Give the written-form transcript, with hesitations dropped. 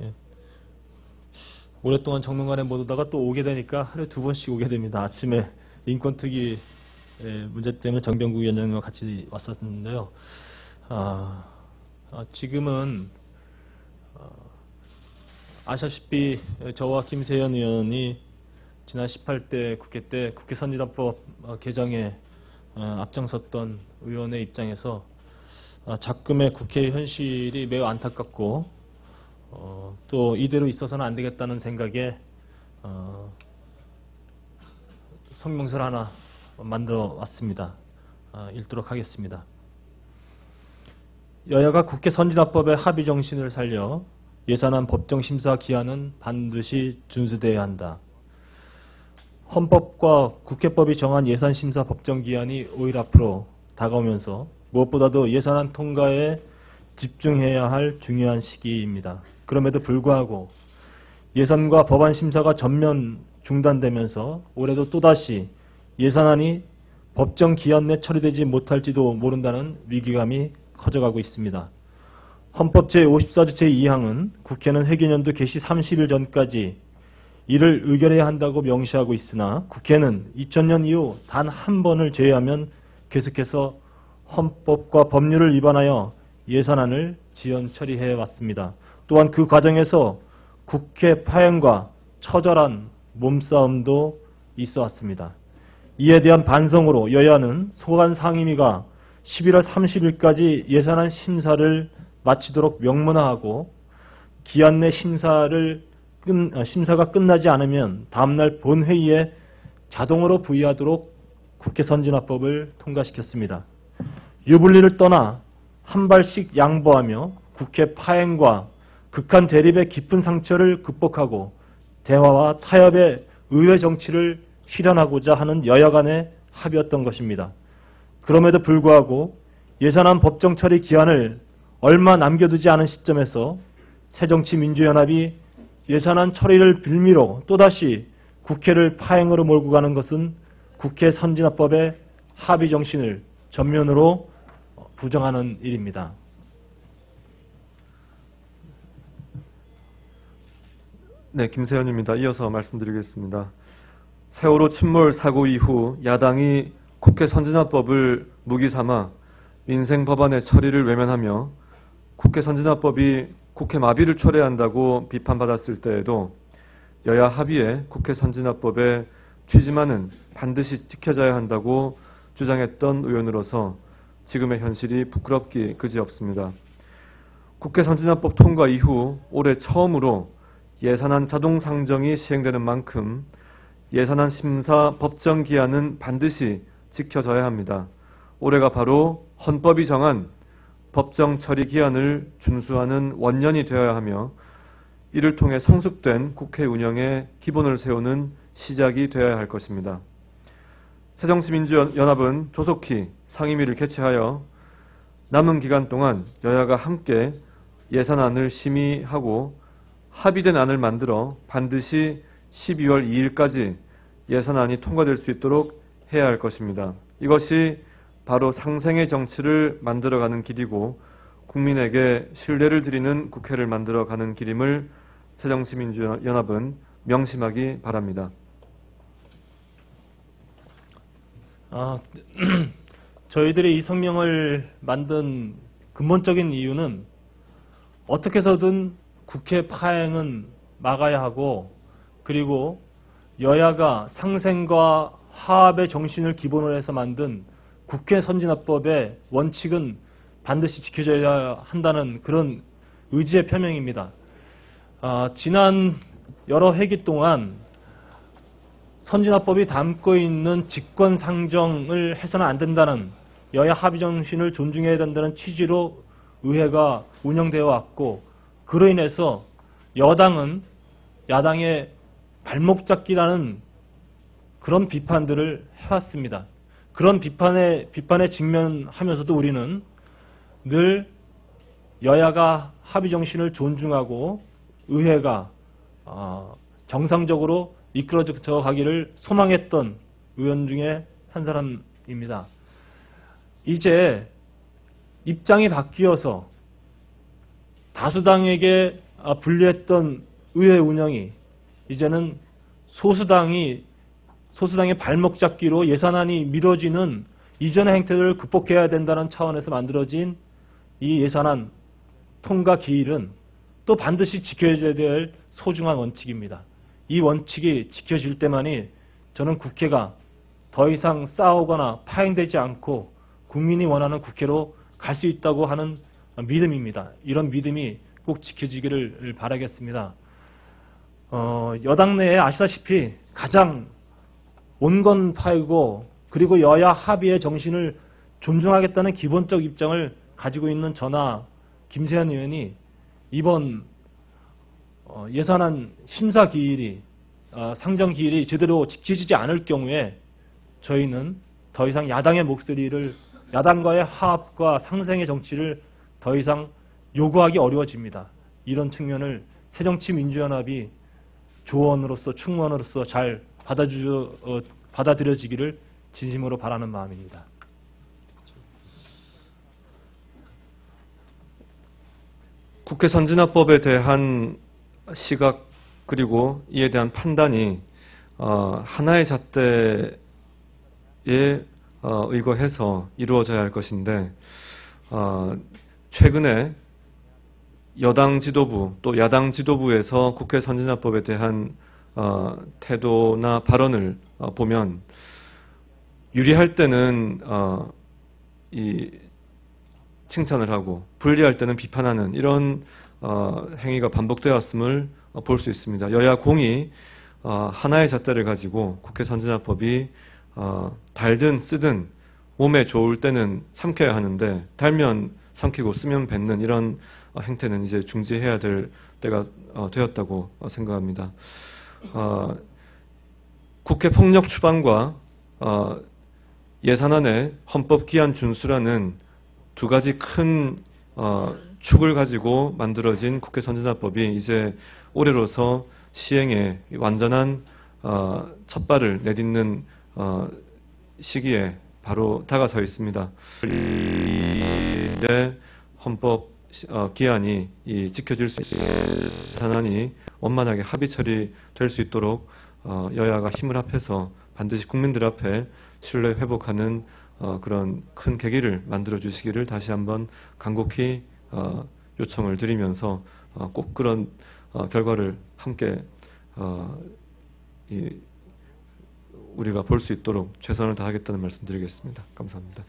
예. 오랫동안 정론관에 못 오다가 또 오게 되니까 하루에 2번씩 오게 됩니다. 아침에 인권특위 문제 때문에 정병국 위원장님과 같이 왔었는데요. 지금은 아시다시피 저와 김세현 의원이 지난 18대 국회 때 국회 선진화법 개정에 앞장섰던 의원의 입장에서 작금의 국회 현실이 매우 안타깝고 또 이대로 있어서는 안 되겠다는 생각에 성명서를 하나 만들어 왔습니다. 읽도록 하겠습니다. 여야가 국회 선진화법의 합의 정신을 살려 예산안 법정심사 기한은 반드시 준수돼야 한다. 헌법과 국회법이 정한 예산심사 법정기한이 5일 앞으로 다가오면서 무엇보다도 예산안 통과에 집중해야 할 중요한 시기입니다. 그럼에도 불구하고 예산과 법안 심사가 전면 중단되면서 올해도 또다시 예산안이 법정 기한 내 처리되지 못할지도 모른다는 위기감이 커져가고 있습니다. 헌법 제54조 제2항은 국회는 회계연도 개시 30일 전까지 이를 의결해야 한다고 명시하고 있으나 국회는 2000년 이후 단 한 번을 제외하면 계속해서 헌법과 법률을 위반하여 예산안을 지연 처리해 왔습니다. 또한 그 과정에서 국회 파행과 처절한 몸싸움도 있어 왔습니다. 이에 대한 반성으로 여야는 소관 상임위가 11월 30일까지 예산안 심사를 마치도록 명문화하고 기한 내 심사가 끝나지 않으면 다음날 본회의에 자동으로 부의하도록 국회 선진화법을 통과시켰습니다. 유불리를 떠나 한 발씩 양보하며 국회 파행과 극한 대립의 깊은 상처를 극복하고 대화와 타협의 의회 정치를 실현하고자 하는 여야 간의 합의였던 것입니다. 그럼에도 불구하고 예산안 법정 처리 기한을 얼마 남겨두지 않은 시점에서 새정치민주연합이 예산안 처리를 빌미로 또다시 국회를 파행으로 몰고 가는 것은 국회 선진화법의 합의 정신을 전면으로 부정하는 일입니다. 네, 김세현입니다. 이어서 말씀드리겠습니다. 세월호 침몰 사고 이후 야당이 국회 선진화법을 무기 삼아 민생 법안의 처리를 외면하며 국회 선진화법이 국회 마비를 초래한다고 비판받았을 때에도 여야 합의에 국회 선진화법의 취지만은 반드시 지켜져야 한다고 주장했던 의원으로서 지금의 현실이 부끄럽기 그지없습니다. 국회 선진화법 통과 이후 올해 처음으로 예산안 자동 상정이 시행되는 만큼 예산안 심사 법정 기한은 반드시 지켜져야 합니다. 올해가 바로 헌법이 정한 법정 처리 기한을 준수하는 원년이 되어야 하며 이를 통해 성숙된 국회 운영의 기본을 세우는 시작이 되어야 할 것입니다. 새정치민주연합은 조속히 상임위를 개최하여 남은 기간 동안 여야가 함께 예산안을 심의하고 합의된 안을 만들어 반드시 12월 2일까지 예산안이 통과될 수 있도록 해야 할 것입니다. 이것이 바로 상생의 정치를 만들어가는 길이고 국민에게 신뢰를 드리는 국회를 만들어가는 길임을 새정치민주연합은 명심하기 바랍니다. 저희들이 이 성명을 만든 근본적인 이유는 어떻게 해서든 국회 파행은 막아야 하고 그리고 여야가 상생과 화합의 정신을 기본으로 해서 만든 국회 선진화법의 원칙은 반드시 지켜져야 한다는 그런 의지의 표명입니다. 지난 여러 회기 동안 선진화법이 담고 있는 직권상정을 해서는 안 된다는 여야 합의 정신을 존중해야 된다는 취지로 의회가 운영되어 왔고 그로 인해서 여당은 야당의 발목 잡기라는 그런 비판들을 해왔습니다. 그런 비판에 직면하면서도 우리는 늘 여야가 합의 정신을 존중하고 의회가 정상적으로 이끌어져 가기를 소망했던 의원 중에 한 사람입니다. 이제 입장이 바뀌어서 다수당에게 불리했던 의회 운영이 이제는 소수당의 발목 잡기로 예산안이 미뤄지는 이전의 행태를 극복해야 된다는 차원에서 만들어진 이 예산안 통과 기일은 또 반드시 지켜야 될 소중한 원칙입니다. 이 원칙이 지켜질 때만이 저는 국회가 더 이상 싸우거나 파행되지 않고 국민이 원하는 국회로 갈 수 있다고 하는 믿음입니다. 이런 믿음이 꼭 지켜지기를 바라겠습니다. 여당 내에 아시다시피 가장 온건파이고 그리고 여야 합의의 정신을 존중하겠다는 기본적 입장을 가지고 있는 저나 김세현 의원이 이번 예산안 심사 기일이 상정 기일이 제대로 지켜지지 않을 경우에 저희는 더 이상 야당의 목소리를 야당과의 화합과 상생의 정치를 더 이상 요구하기 어려워집니다. 이런 측면을 새정치민주연합이 조언으로서 충원으로서 잘 받아들여지기를 진심으로 바라는 마음입니다. 국회 선진화법에 대한 시각 그리고 이에 대한 판단이 하나의 잣대에 의거해서 이루어져야 할 것인데 최근에 여당 지도부 또 야당 지도부에서 국회 선진화법에 대한 태도나 발언을 보면 유리할 때는 칭찬을 하고 불리할 때는 비판하는 이런 행위가 반복되었음을 볼 수 있습니다. 여야 공이 하나의 잣대를 가지고 국회 선진화법이 달든 쓰든 몸에 좋을 때는 삼켜야 하는데 달면 삼키고 쓰면 뱉는 이런 행태는 이제 중지해야 될 때가 되었다고 생각합니다. 국회 폭력 추방과 예산안의 헌법 기한 준수라는 두 가지 큰 축을 가지고 만들어진 국회 선진화법이 이제 올해로서 시행에 완전한 첫발을 내딛는 시기에 바로 다가서 있습니다. 헌법 기한이 지켜질 수 있는 예산안이 원만하게 합의 처리될 수 있도록 여야가 힘을 합해서 반드시 국민들 앞에 신뢰 회복하는 그런 큰 계기를 만들어 주시기를 다시 한번 간곡히 요청을 드리면서 꼭 그런 결과를 함께 우리가 볼 수 있도록 최선을 다하겠다는 말씀 드리겠습니다. 감사합니다.